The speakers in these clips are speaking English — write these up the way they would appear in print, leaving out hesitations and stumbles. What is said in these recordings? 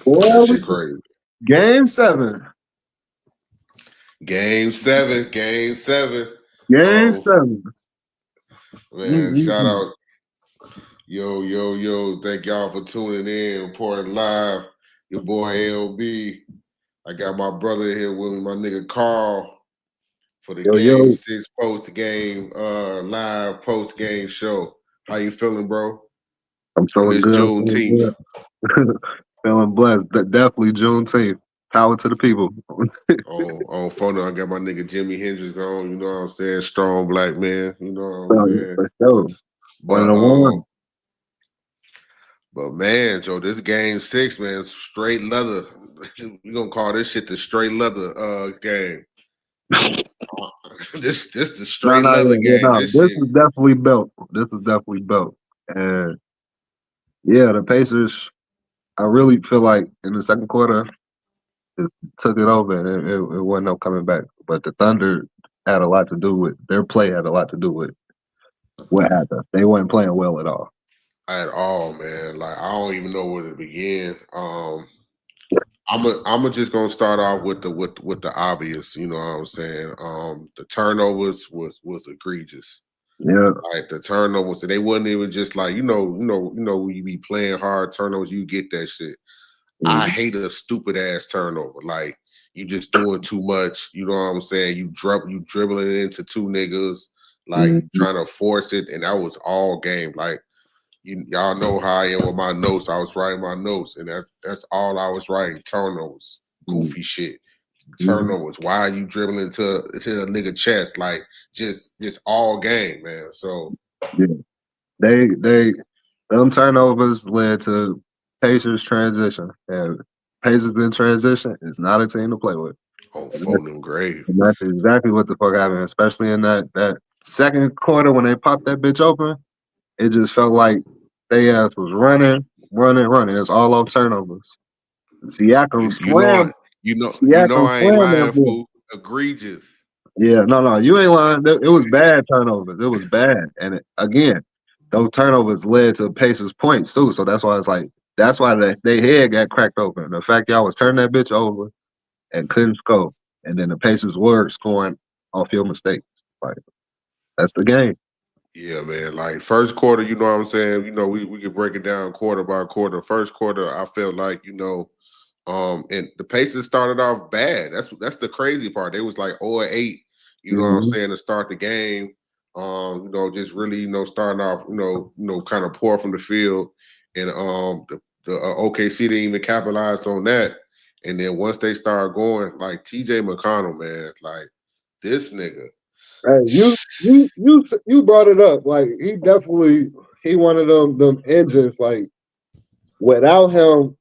That Well, shit crazy. game 7. Game 7. Game 7. Game Um, 7. man, shout Mm-mm-mm. out. Yo, yo, yo. Thank y'all for tuning in, reporting live. Your boy LB. I got my brother here with me, my nigga Carl, for the Yo, game yo. 6 post-game live post-game show. How you feeling, bro? I'm On feeling this good. I'm feeling Juneteenth. good. Feeling blessed. Definitely Juneteenth. Power to the people. On phone, I got my nigga Jimmy Hendrix on. You know what I'm saying? Strong black man. You know what I'm So, saying? for sure. One of But the one. man, Joe, this game 6, man, straight leather. We gonna call this shit the straight leather game. This the No, straight no, leather yeah, game. no. This This shit. is definitely built. This is definitely built. And yeah, the Pacers, I really feel like in the second quarter, it took it over and it wasn't no coming back. But the Thunder had a lot to do with their play had a lot to do with what happened. They weren't playing well at all. At all, man. Like I don't even know where to begin. I'm just gonna start off with the obvious. You know what I'm saying? The turnovers was egregious. Yeah. Like the turnovers, and they wasn't even just like when you be playing hard turnovers, you get that shit. I Mhm. hate a stupid ass turnover. Like you just doing too much. You know what I'm saying? You dribbling it into two niggas, like you Mhm. trying to force it, and that was all game. Like y'all know how I am with my notes. I was writing my notes, and that's all I was writing. Turnovers, goofy shit. Mhm. Turnovers. Why are you dribbling to a nigga chest? Like just all game, man. So Yeah. They them turnovers led to Pacers transition. And Pacers in transition is not a team to play with. on And that's, Foden grave. and that's exactly what the fuck happened, especially in that second quarter when they popped that bitch open. It just felt like they ass was running. It's all off turnovers. Siakam You know slammed. Siakam I ain't slammed that lying, bitch. fool. Egregious. Yeah, no, you ain't lying. It was bad turnovers. It was bad, and again, those turnovers led to Pacers points too. So that's why it's like that's why they head got cracked open. The fact y'all was turning that bitch over and couldn't score, and then the Pacers were scoring off your mistakes. Like that's the game. Yeah, man. Like first quarter, you know what I'm saying? We could break it down quarter by quarter. First quarter, I felt like, and the Pacers started off bad. That's the crazy part. They was like 0-8, you know what I'm Hmm. saying, to start the game. Just really, starting off, kind of poor from the field. And the OKC didn't even capitalize on that. And then once they started going, like TJ McConnell, man, like this nigga. Hey, you brought it up. Like he one of them engines. Like without him,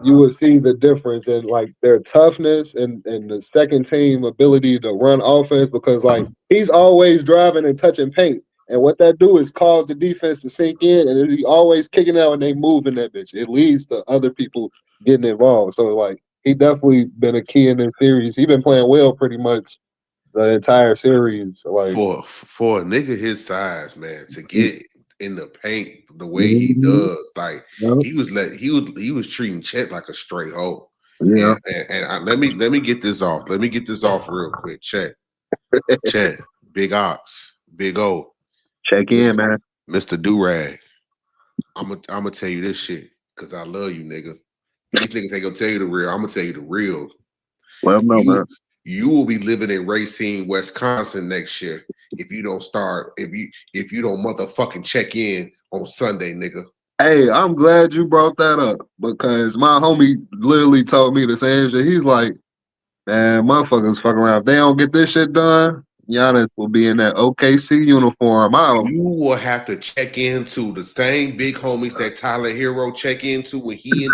you would see the difference in like their toughness and the second team ability to run offense because like he's always driving and touching paint. And what that do is cause the defense to sink in and he always kicking out and they moving that bitch. It leads to other people getting involved. So like he definitely been a key in the series. He been playing well pretty much the entire series. Like For a nigga his size, man, to get in the paint the way he mhm, does, like yep, he was treating Chet like a straight hoe. yeah. Let me get this off. Let me get this off real quick. Chet, Big Ox, Big O, Check in, Mister man. Mister Durag. I'm gonna tell you this shit because I love you, nigga. These niggas ain't gonna tell you the real. I'm gonna tell you the real. Let him know, You man. you will be living in Racine, Wisconsin next year if you don't start if you don't motherfucking check in on Sunday, nigga. Hey, I'm glad you brought that up because my homie literally told me the same shit. He's like, man, motherfuckers fuck around. If they don't get this shit done, Giannis will be in that OKC uniform. You will have to check into the same big homies that Tyler Hero check into when he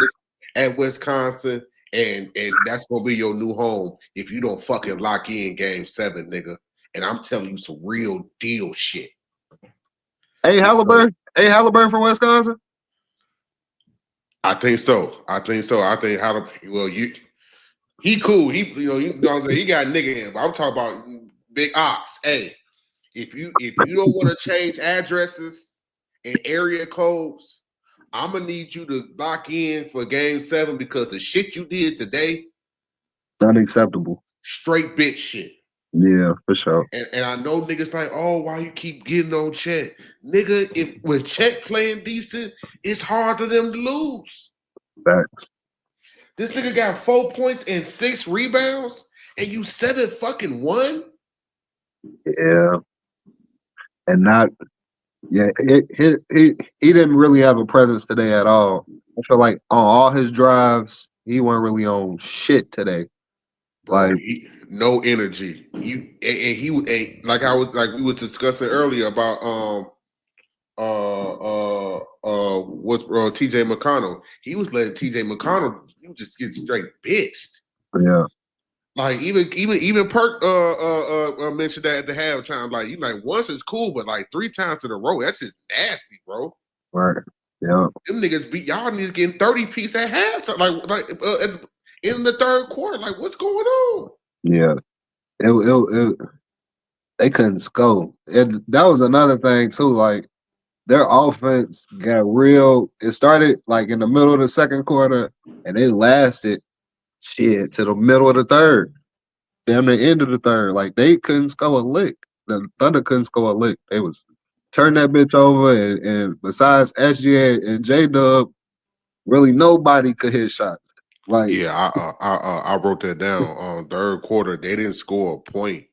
at Wisconsin, and that's gonna be your new home if you don't fucking lock in Game 7, nigga. And I'm telling you some real deal shit. Hey, Because Halliburton from Wisconsin. I think so. I think so. I think how to well you he cool. You know what I'm saying? He got nigga in, but I'm talking about Big Ox. Hey, if you don't want to change addresses and area codes, I'm gonna need you to lock in for Game 7 because the shit you did today, Unacceptable. straight bitch shit. Yeah, for sure. And I know niggas like, oh, why you keep getting on Chet? Nigga, if when Chet playing decent, it's hard for them to lose. Facts. This nigga got 4 points and 6 rebounds, and you 7-1. Yeah, and not. Yeah, he didn't really have a presence today at all. I feel like on all his drives, he wasn't really on shit today. Bro, Like, no energy. Like I was like we was discussing earlier about what's TJ McConnell. He was letting TJ McConnell you just get straight bitched. yeah, Like even Perk mentioned that at the halftime. Like you like once it's cool, but like 3 times in a row, that's just nasty, bro. right, yeah, Them niggas beat y'all niggas getting 30 piece at halftime. In the third quarter. Like what's going on? yeah. It they couldn't score, and that was another thing too. Like their offense got real. It started like in the middle of the second quarter, and it lasted shit to the middle of the third. Damn the end of the third. Like they couldn't score a lick. The Thunder couldn't score a lick. They was turn that bitch over, and besides SGA and J Dub, really nobody could hit shots. Like, Yeah, I wrote that down. Third quarter, they didn't score a point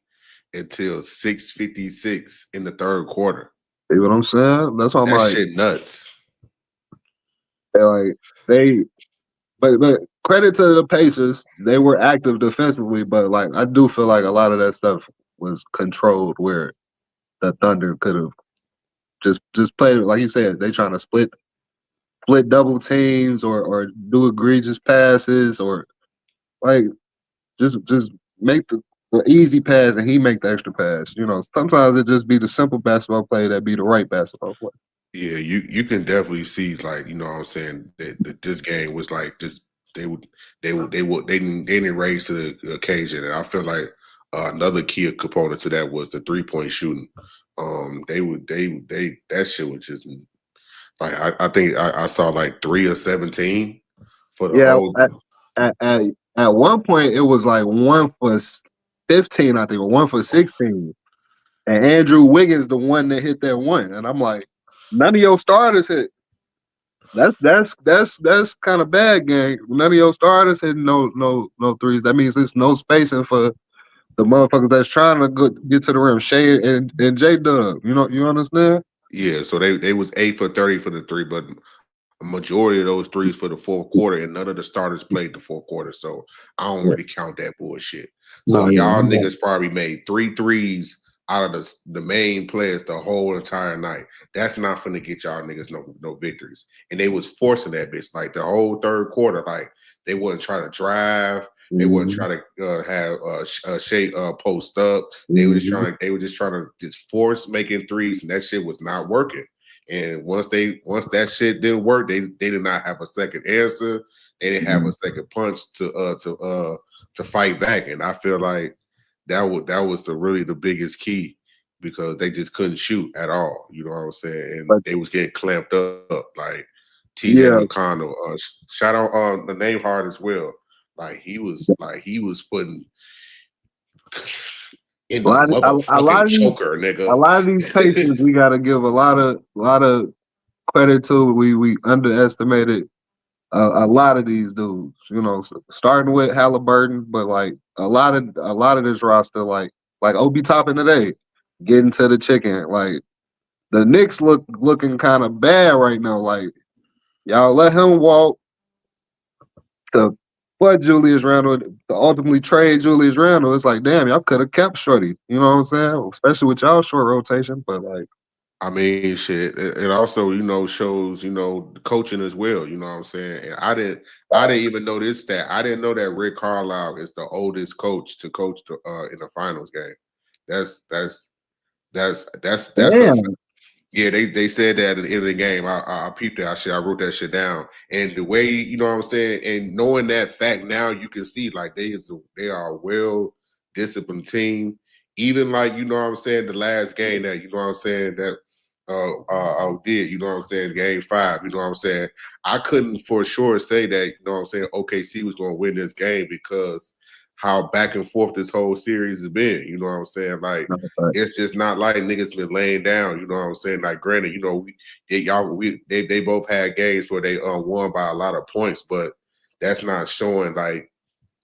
until 6:56 in the third quarter. see what I'm saying? That's why I'm That like, shit nuts. like they. But credit to the Pacers, they were active defensively. But like, I do feel like a lot of that stuff was controlled, where the Thunder could have just played like you said. They trying to split double teams or do egregious passes or like just make the easy pass and he make the extra pass. You know, sometimes it just be the simple basketball play that be the right basketball play. Yeah, you can definitely see like you know what I'm saying that this game was like just they didn't raise to the occasion, and I feel like another key component to that was the 3-point shooting. They that shit was just like I think I saw like 3 of 17 for the Yeah, whole. at one point it was like 1 for 15, I think, or 1 for 16, and Andrew Wiggins the one that hit that one, and I'm like, none of your starters hit. That's kind of bad, gang. None of your starters hit no threes. That means there's no spacing for the motherfuckers that's trying to get to the rim. Shay and J Dub. You understand? Yeah, so they was 8 for 30 for the three, but a majority of those threes for the fourth quarter, and none of the starters played the fourth quarter. So I don't Yeah. really count that bullshit. So No, yeah. y'all niggas probably made 3 threes out of the main players the whole entire night. That's not finna get y'all niggas no victories. And they was forcing that bitch like the whole third quarter. Like they wasn't trying to drive. They wasn't Mm-hmm. trying to have Shea post up. They were just Mm-hmm. trying to. They were just trying to just force making threes, and that shit was not working. And once that shit didn't work, they did not have a second answer. They didn't have a second punch to fight back. And I feel like that was really the biggest key because they just couldn't shoot at all. You know what I'm saying? And But they was getting clamped up like TJ yeah, McConnell. Shout out on the name hard as well. Like he was putting in a the lot, a lot motherfucking of these, choker, a nigga. lot of these Pacers, we got to give a lot of credit to. We underestimated a lot of these dudes. You know, starting with Halliburton, but like a lot of this roster, like Obi Toppin today, getting to the chicken. Like the Knicks looking kind of bad right now. Like y'all let him walk to what Julius Randle to ultimately trade Julius Randle. It's like, damn, y'all could have kept Shorty. You know what I'm saying? Especially with y'all short rotation. But like, I mean, shit. It also, shows, the coaching as well. You know what I'm saying? And I didn't even know this stat. I didn't know that Rick Carlisle is the oldest coach to coach in the finals game. That's a damn, yeah. They said that at the end of the game. I peeped that shit. I wrote that shit down. And the way you know what I'm saying, and knowing that fact now, you can see like they are a well disciplined team. Even like you know what I'm saying, the last game that you know what I'm saying that did. You know what I'm saying? Game 5. You know what I'm saying? I couldn't for sure say that. You know what I'm saying? OKC was going to win this game because how back and forth this whole series has been. You know what I'm saying? Like it's just not like niggas been laying down. You know what I'm saying? Like granted, you know they both had games where they won by a lot of points, but that's not showing like.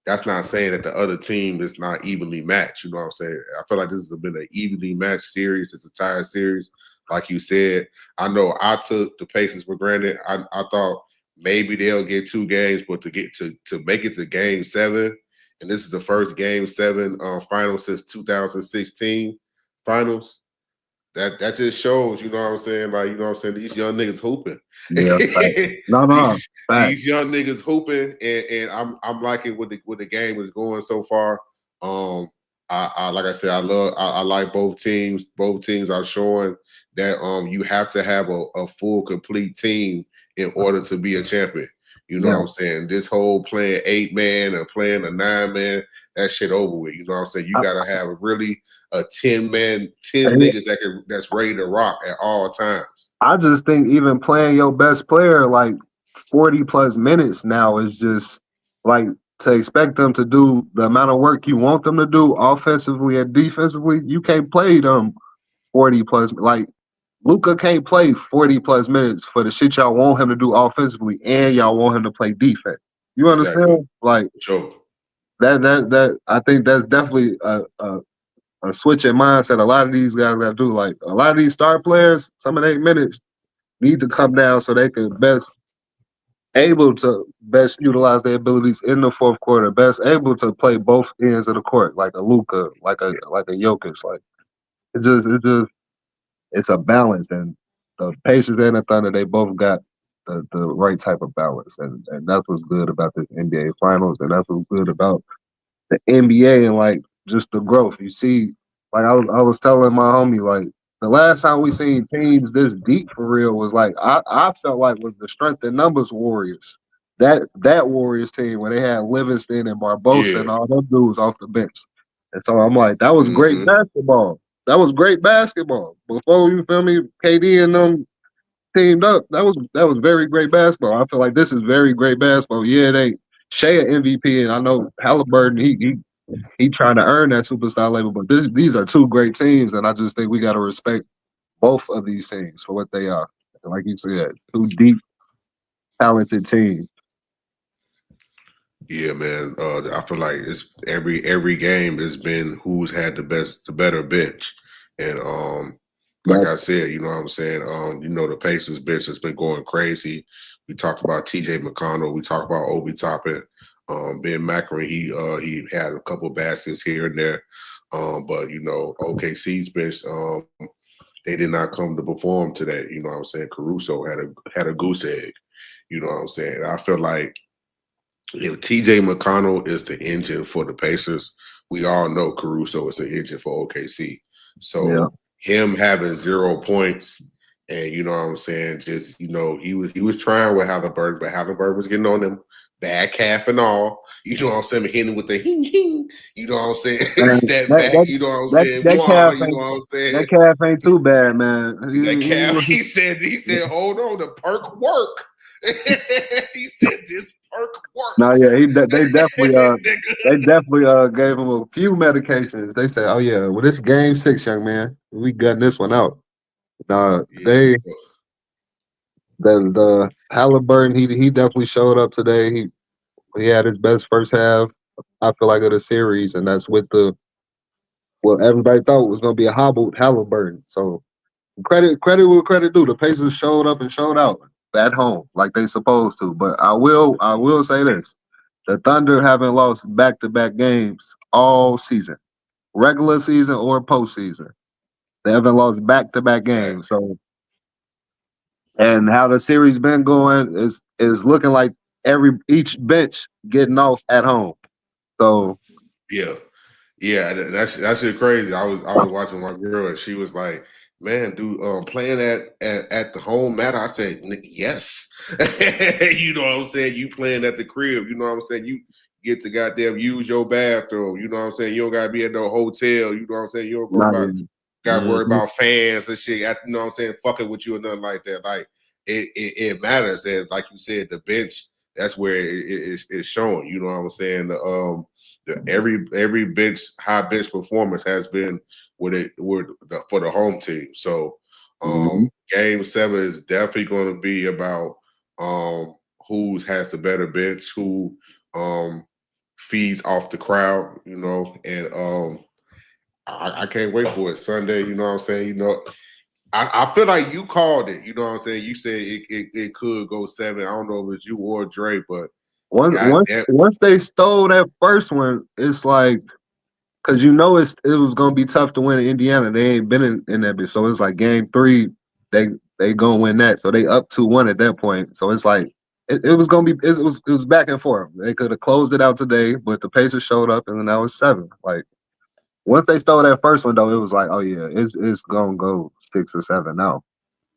That's not saying that the other team is not evenly matched. You know what I'm saying? I feel like this has been an evenly matched series. It's a tired series. Like you said, I know I took the Pacers for granted. I thought maybe they'll get 2 games, but to get to make it to Game 7, and this is the first Game 7 final since 2016 finals. That just shows, you know what I'm saying? Like, you know what I'm saying? These young niggas hooping. Yeah, no, these young niggas hooping, and I'm liking what the game is going so far. I like I said, I like both teams. Both teams are showing that you have to have a full complete team in order to be a champion. You know what I'm saying? This whole playing 8-man or playing a 9-man, that shit over with. You know what I'm saying? You gotta have really a 10-man, 10 niggas that's ready to rock at all times. I just think even playing your best player like 40 plus minutes now is just like to expect them to do the amount of work you want them to do offensively and defensively. You can't play them 40 plus. Like Luka can't play 40 plus minutes for the shit y'all want him to do offensively, and y'all want him to play defense. You Exactly. understand? Like sure. That I think that's definitely a switch in mindset. A lot of these guys got to do. Like a lot of these star players, some of their minutes need to come down so they can best utilize their abilities in the fourth quarter, best able to play both ends of the court, like a Luka, like a Jokic. Like it's a balance, and the Pacers and the Thunder, they both got the right type of balance, and that's what's good about this NBA Finals, and that's what's good about the NBA and like just the growth. You see, like I was telling my homie, like the last time we seen teams this deep for real was like I felt like was the strength in numbers Warriors. That Warriors team where they had Livingston and Barbosa and Yeah. all them dudes off the bench. And so I'm like, that was great Mm-hmm. basketball. That was great basketball. Before you feel me, KD and them teamed up, that was very great basketball. I feel like this is very great basketball. Yeah, they Shea an MVP, and I know Halliburton, he trying to earn that superstar label, but these are 2 great teams, and I just think we got to respect both of these teams for what they are. Like you said, 2 deep, talented teams. Yeah, man. I feel like it's every game has been who's had the better bench, and like But I said, you know what I'm saying. You know the Pacers bench has been going crazy. We talked about T.J. McConnell. We talked about Obi Toppin. Ben Mackering. He had a couple baskets here and there, but you know OKC's bench. They did not come to perform today. You know what I'm saying. Caruso had a goose egg. You know what I'm saying. I feel like if TJ McConnell is the engine for the Pacers, we all know Caruso is the engine for OKC. yeah, So him having 0 points, and you know what I'm saying, just you know, he was trying with Halliburton, but Halliburton was getting on him, back half and all. You know what I'm saying, hitting with the hing hing. You know what I'm saying, man, step back. You know what I'm saying, that calf mwah, you know ain't what I'm saying. that calf ain't too bad, man. That calf, he said, hold on, the perk work. He said this perk No, yeah, works. they definitely gave him a few medications. They said, "Oh yeah, well this game 6, young man, we gutting this one out." Yeah, They the Halliburton, he definitely showed up today. He had his best first half, I feel like, of the series, and that's with the what everybody thought was going to be a hobbled Halliburton. So credit will credit due. The Pacers showed up and showed out at home like they supposed to. But I will say this: the Thunder haven't lost back to back games all season, regular season or postseason. They haven't lost back to back games. facts. So and how the series been going is looking like each bench getting off at home. So Yeah, yeah, that shit crazy. I was watching my girl and she was like, "Man, dude, playing at the home matter." I said, "Yes." You know what I'm saying? You playing at the crib. You know what I'm saying? You get to goddamn use your bathroom. You know what I'm saying? You don't gotta be at no hotel. You know what I'm saying? You don't go not about even. got to worry about fans and shit. You know what I'm saying? Fucking with you or nothing like that. Like it matters. And like you said, the bench, that's where it's showing. You know what I'm saying? Every bench high bench performance has been for the home team. So game 7 is definitely going to be about who has the better bench, who feeds off the crowd, you know, and I can't wait for it Sunday. You know what I'm saying? You know, I feel like you called it. You know what I'm saying? You said it could go 7. I don't know if it's you or Dre, but once they stole that first one, it's like because you know it was gonna be tough to win in Indiana. They ain't been in that bit, so it's like game 3, they gonna win that. So they up 2-1 at that point. So it's like it was gonna be it was back and forth. They could have closed it out today, but the Pacers showed up, and then that was 7. Like once they stole that first one, though, it was like, oh yeah, it's gonna go 6 or 7 now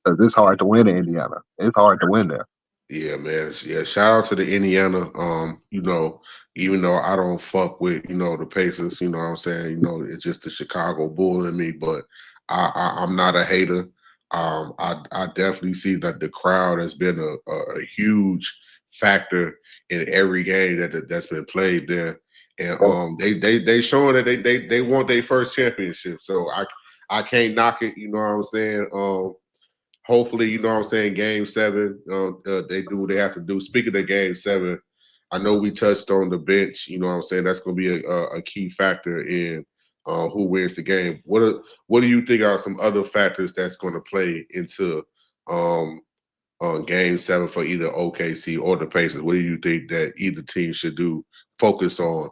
because it's hard to win in Indiana. It's hard to win there. Yeah, man. Yeah, shout out to the Indiana. You know, even though I don't fuck with, you know, the Pacers, you know what I'm saying? You know, it's just the Chicago Bull in me, but I'm not a hater. I definitely see that the crowd has been a huge factor in every game that's been played there. And they showing that they want their first championship. So I can't knock it, you know what I'm saying? Hopefully, you know what I'm saying, game 7, they do what they have to do. Speaking of game 7, I know we touched on the bench. You know what I'm saying? That's going to be a key factor in who wins the game. What do you think are some other factors that's going to play into game 7 for either OKC or the Pacers? What do you think that either team should do focus on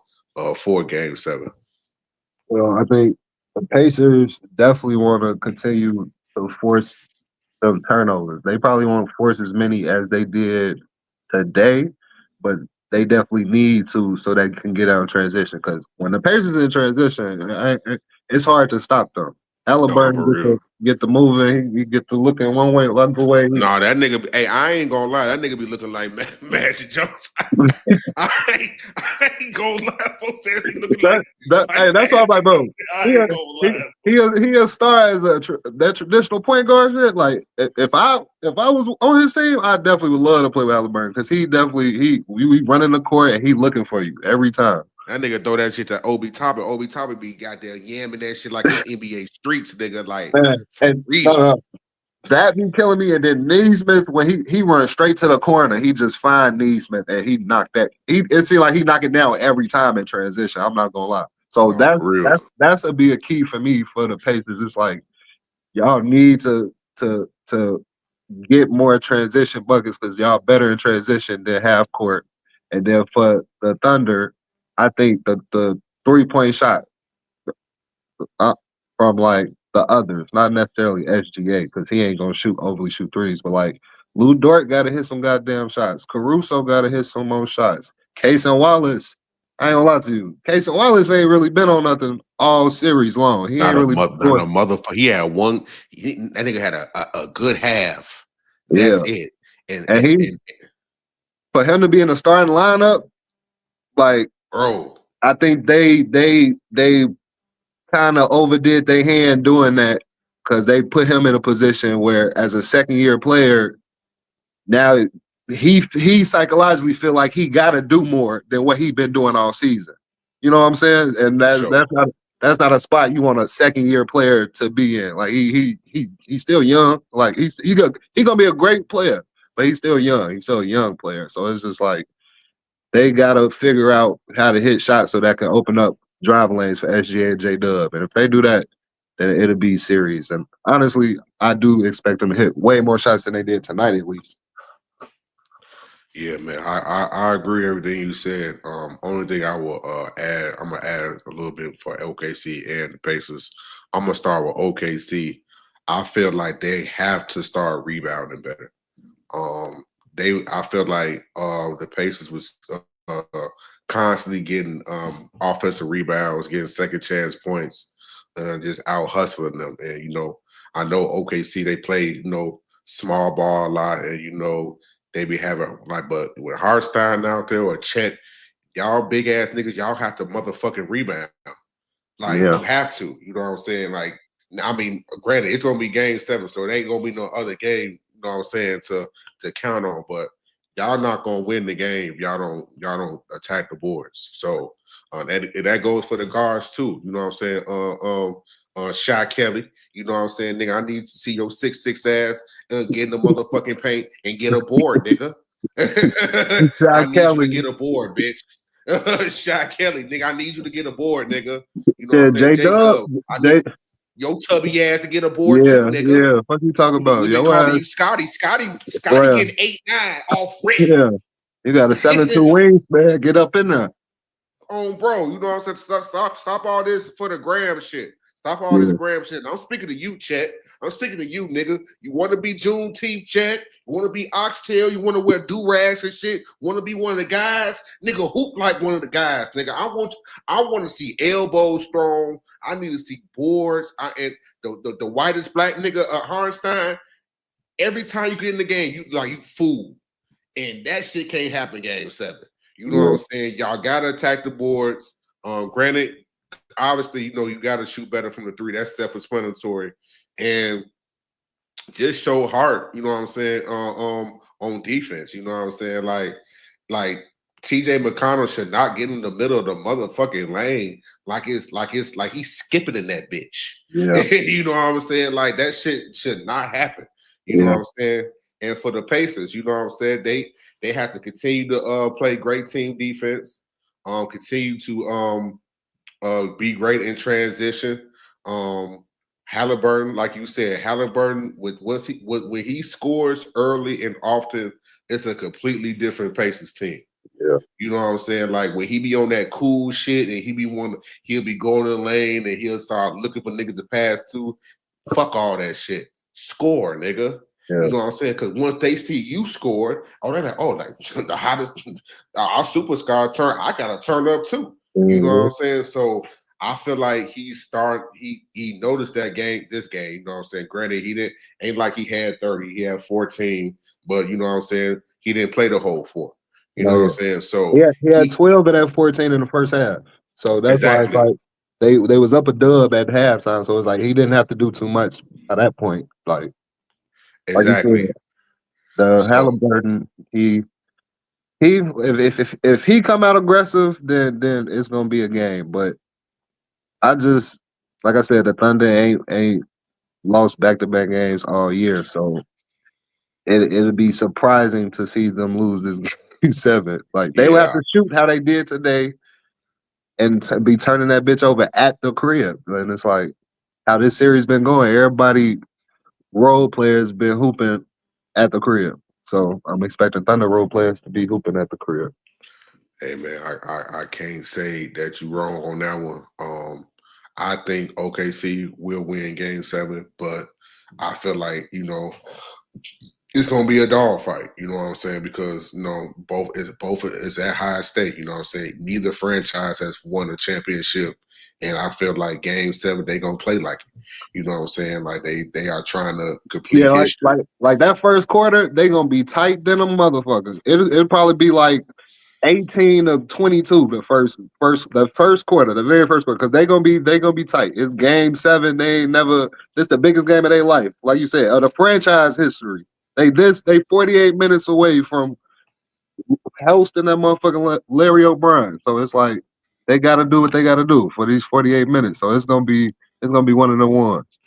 for game 7? Well, I think the Pacers definitely want to continue to force some turnovers. They probably won't force as many as they did today, but they definitely need to so they can get out of transition. Because when the Pacers in transition, it's hard to stop them. No, Halliburton for real. get the moving, you get to looking one way, other way. No, that nigga. Hey, I ain't gonna lie. That nigga be looking like Magic Johnson. I ain't gonna lie. Folks say he looking like Hey, that's all Magic right, bro. Johnson. I ain't gonna lie. He a star as that traditional point guard shit. Like if I was on his team, I definitely would love to play with Halliburton because we running the court and he looking for you every time. That nigga throw that shit to Obi Toppin. Obi Toppin be goddamn yamming that shit like it's NBA streets, nigga. Like Man, for and real. that be killing me. And then Neesmith, when he runs straight to the corner, he just find Neesmith and he knocked that. It seemed like he knock it down every time in transition. I'm not gonna lie. So No, for real. that's a be a key for me for the Pacers. It's like y'all need to get more transition buckets because y'all better in transition than half court. And then for the Thunder, I think the 3-point shot uh, from like the others, not necessarily SGA because he ain't gonna overly shoot threes, but like Lou Dort got to hit some goddamn shots. Caruso got to hit some more shots. Case and Wallace, I ain't gonna lie to you. Case and Wallace ain't really been on nothing all series long. He ain't really Not a motherfucker. He had one. That nigga had a good half. yeah. That's it. And for him to be in the starting lineup, like bro, I think they kind of overdid their hand doing that because they put him in a position where, as a second-year player, now he psychologically feel like he got to do more than what he been doing all season. You know what I'm saying? And sure. that's not a spot you want a second-year player to be in. Like he's still young. Like he gonna be a great player, but he's still young. He's still a young player. So it's just like they gotta figure out how to hit shots so that can open up drive lanes for SGA and J Dub. And if they do that, then it'll be serious. And honestly, I do expect them to hit way more shots than they did tonight, at least. Yeah, man. I agree with everything you said. Only thing I will add, I'm gonna add a little bit for OKC and the Pacers. I'm gonna start with OKC. I feel like they have to start rebounding better. I feel like the Pacers was constantly getting offensive rebounds, getting second chance points, just out hustling them. And I know OKC they play small ball a lot, and they be having but with Hartstein out there or Chet, y'all big ass niggas, y'all have to motherfucking rebound. Like Yeah. you have to, you know what I'm saying? Like I mean, granted, it's gonna be game 7, so it ain't gonna be no other game, you know what I'm saying, to count on. But y'all not gonna win the game if y'all don't attack the boards. So that goes for the guards too. You know what I'm saying? Shy Kelly. You know what I'm saying, nigga? I need to see your 6'6" ass get in the motherfucking paint and get a board, nigga. I Shaq need you to Kelly get a board, bitch. Shy Kelly, nigga. I need you to get a board, nigga. You know what I'm said saying? J J Dub. Dub. I need J your tubby ass to get a board too, yeah, nigga. yeah. What you talking about? We've been Your calling ass, you Scotty. Scotty well, getting 8'9" off rip. yeah. You got a 7'2" wings, man. Get up in there. Bro, you know what I'm saying? Stop all this for the gram shit. Stop all this Yeah, gram shit. I'm speaking to you, Chet. I'm speaking to you, nigga. You want to be Juneteenth, Chet? You want to be oxtail? You want to wear do-rags and shit? Want to be one of the guys? Nigga, hoop like one of the guys, nigga. I want to see elbows thrown. I need to see boards. And the whitest black nigga, Harnstein, every time you get in the game, you fool. And that shit can't happen game 7. You know what yeah, I'm saying? Y'all gotta attack the boards. Granted, obviously, you gotta shoot better from the 3. That's self-explanatory. And just show heart, you know what I'm saying, on defense. You know what I'm saying? Like TJ McConnell should not get in the middle of the motherfucking lane like he's skipping in that bitch. yeah, You know what I'm saying? Like that shit should not happen. You know yeah. what I'm saying? And for the Pacers, you know what I'm saying? They have to continue to play great team defense, continue to be great in transition. Halliburton, like you said, Halliburton when he scores early and often, it's a completely different Pacers team. Yeah. You know what I'm saying? Like when he be on that cool shit and he'll be going in the lane and he'll start looking for niggas to pass to. Fuck all that shit. Score, nigga. Yeah. You know what I'm saying? Because once they see you score, they're like the hottest, our superstar turn. I gotta turn up too. You know what I'm saying? So I feel like he noticed this game, you know what I'm saying? Granted, ain't like he had 30, he had 14, but you know what I'm saying? He didn't play the whole 4. You know No, what I'm yeah. saying? So He had 12 of that 14 in the first half. So that's why it's exactly, like they was up a dub at halftime. So it's like he didn't have to do too much at that point. Like you exactly. said, the So Halliburton, if he come out aggressive, then it's gonna be a game. But I just like I said, the Thunder ain't lost back to back games all year. So it'd be surprising to see them lose this game 7. Like they would have yeah, to shoot how they did today and be turning that bitch over at the crib. And it's like how this series been going. Everybody role players been hooping at the crib. So I'm expecting Thunder role players to be hooping at the crib. hey man, I can't say that you wrong on that one. I think OKC will win game 7, but I feel like, it's gonna be a dog fight, you know what I'm saying? Because both is at high stake, you know what I'm saying? Neither franchise has won a championship. And I feel like game 7, they gonna play like it. You know what I'm saying? Like they are trying to complete Yeah, like history. like like that first quarter, they gonna be tight than a motherfucker. It'll probably be like 18 of 22 the first quarter, the very first quarter, because they gonna be tight. It's game 7. They ain't never this the biggest game of their life, like you said, of the franchise history. They 48 minutes away from hosting that motherfucking Larry O'Brien. So it's like they gotta do what they gotta do for these 48 minutes. So it's gonna be one of the ones.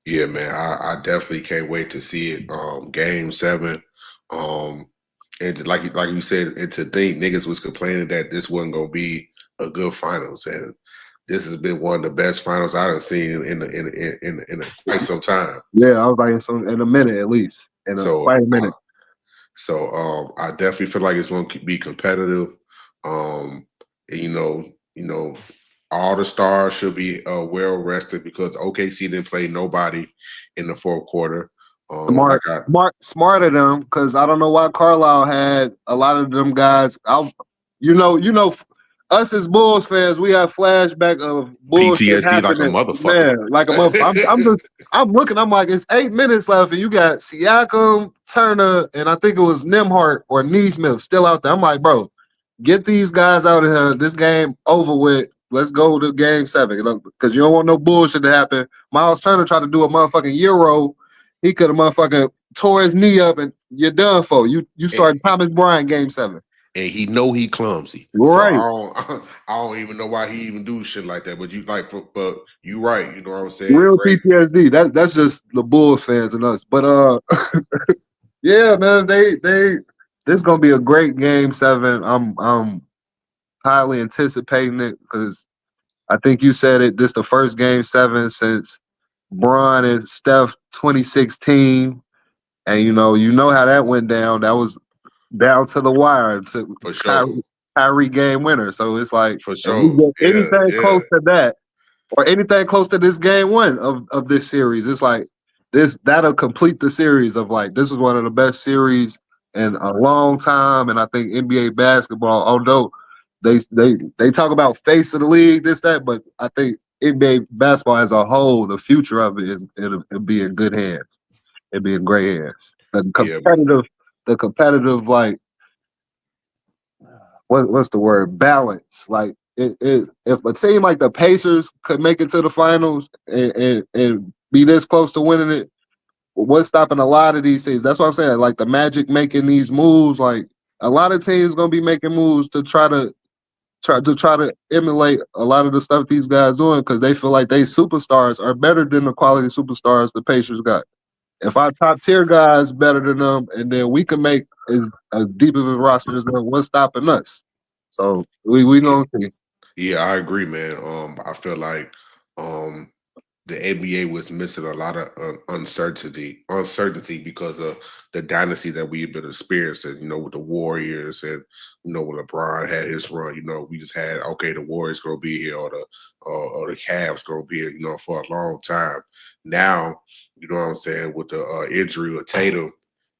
Yeah, man, I definitely can't wait to see it. Game 7. And like you said, and to think niggas was complaining that this wasn't gonna be a good finals, and this has been one of the best finals I've seen in quite some time. Yeah, I was like in a minute at least. So Quite a minute. I definitely feel like it's going to be competitive. Um, and, all the stars should be well rested because OKC didn't play nobody in the fourth quarter. Smart, smart of them, because I don't know why Carlisle had a lot of them guys. Us as Bulls fans, we have flashback of bullshit PTSD like a happening. motherfucker. Man, like a month. I'm looking. I'm like, it's 8 minutes left, and you got Siakam, Turner, and I think it was Nimhart or Neesmith still out there. I'm like, bro, get these guys out of here. This game over with. let's go to game 7. Because you don't want no bullshit to happen. Miles Turner tried to do a motherfucking Euro. He could have motherfucking tore his knee up and you're done for. You start and, Thomas Bryant game 7. and he know he clumsy. So Right. I don't even know why he even do shit like that. But but you right. You know what I'm saying? Real Great. PTSD. That's just the Bulls fans and us. But yeah, man, they this is gonna be a great game 7. I'm highly anticipating it because I think you said it. This the first game 7 since Bron and Steph 2016, and you know how that went down. That was down to the wire to For sure. Kyrie game winner. So it's like For if we sure. get Yeah. anything Yeah. close to that, or anything close to this game 1 of this series, it's like that'll complete the series of like this is one of the best series in a long time. And I think NBA basketball, although they talk about face of the league, this, that, but I think NBA basketball as a whole, the future of it it'll be in good hands. It'll be in great hands. The Yeah, man. competitive like what's the word? Balance. Like if a team like the Pacers could make it to the finals and be this close to winning it, what's stopping a lot of these teams? That's what I'm saying. Like the Magic making these moves, like a lot of teams gonna be making moves to try to emulate a lot of the stuff these guys doing because they feel like they superstars are better than the quality superstars the Pacers got. If our top tier guys better than them, and then we can make as deep of a roster as them, what's stopping us? So we Yeah, gonna see. yeah, I agree, man. I feel like um the NBA was missing a lot of uncertainty because of the dynasty that we've been experiencing. You know, with the Warriors and when LeBron had his run. We just had okay, the Warriors gonna be here or the Cavs gonna be here. For a long time. Now, you know what I'm saying with the injury with Tatum.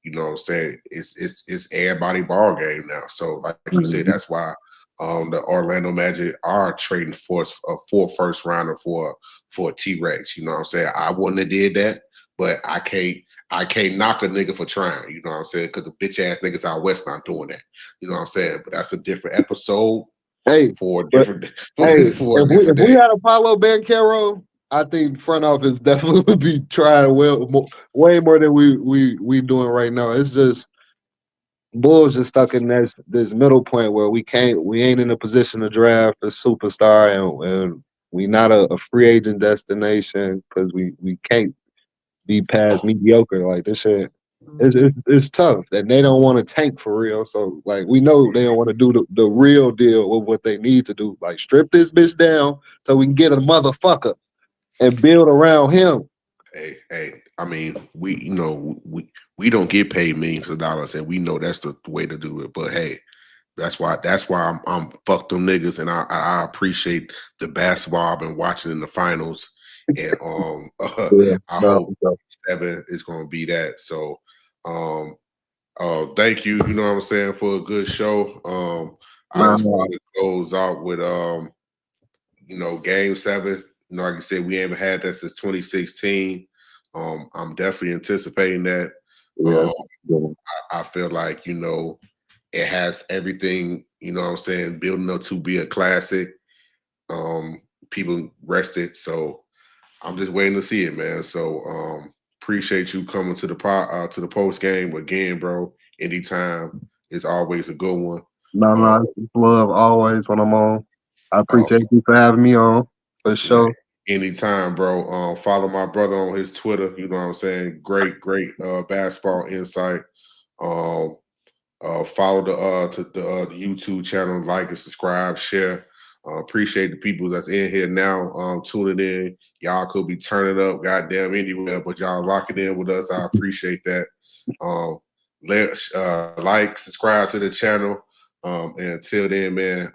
You know what I'm saying? It's everybody ball game now. So like you said, Mhm. that's why the Orlando Magic are trading for a first rounder for a T-Rex. You know what I'm saying? I wouldn't have did that, but I can't knock a nigga for trying. You know what I'm saying? Because the bitch ass niggas out west not doing that. You know what I'm saying? But that's a different episode Hey, for a but different hey, for a different if we day. had Apollo Banchero, I think front office definitely would be trying way more than we doing right now. It's just Bulls just stuck in this middle point where we ain't in a position to draft a superstar, and we not a free agent destination because we can't be past mediocre. Like this shit, it's tough, and they don't want to tank for real. So like we know they don't want to do the real deal of what they need to do. Like strip this bitch down so we can get a motherfucker and build around him. Hey, I mean, we don't get paid millions of dollars, and we know that's the way to do it. But hey, that's why I'm fuck them niggas, and I appreciate the basketball I've been watching in the finals, and Yeah, I no, hope 7 is gonna be that. So um thank you, you know what I'm saying, for a good show. I just no, wanted to close out with game 7. Like I said, we haven't had that since 2016. I'm definitely anticipating that. yeah, Um yeah. I feel like, it has everything, you know what I'm saying, building up to be a classic. People rested, so I'm just waiting to see it, man. So appreciate you coming to the post game again, bro. Anytime, it's always a good one. No, Um, it's love always when I'm on. I uh, appreciate you for having me on for man, sure. anytime, bro. Follow my brother on his Twitter. You know what I'm saying. Great basketball insight. Um, follow the YouTube channel, like and subscribe, share. Appreciate the people that's in here now, tuning in. Y'all could be turning up, goddamn, anywhere, but y'all locking in with us. I appreciate that. Um, like, subscribe to the channel. And until then, man,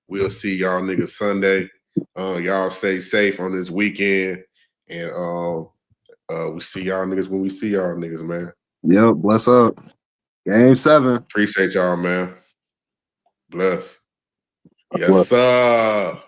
we'll see y'all niggas Sunday. Y'all stay safe on this weekend, and we see y'all niggas when we see y'all niggas, man. Yep, bless up. Game 7. Appreciate y'all, man. Bless. Yes, Bless. sir.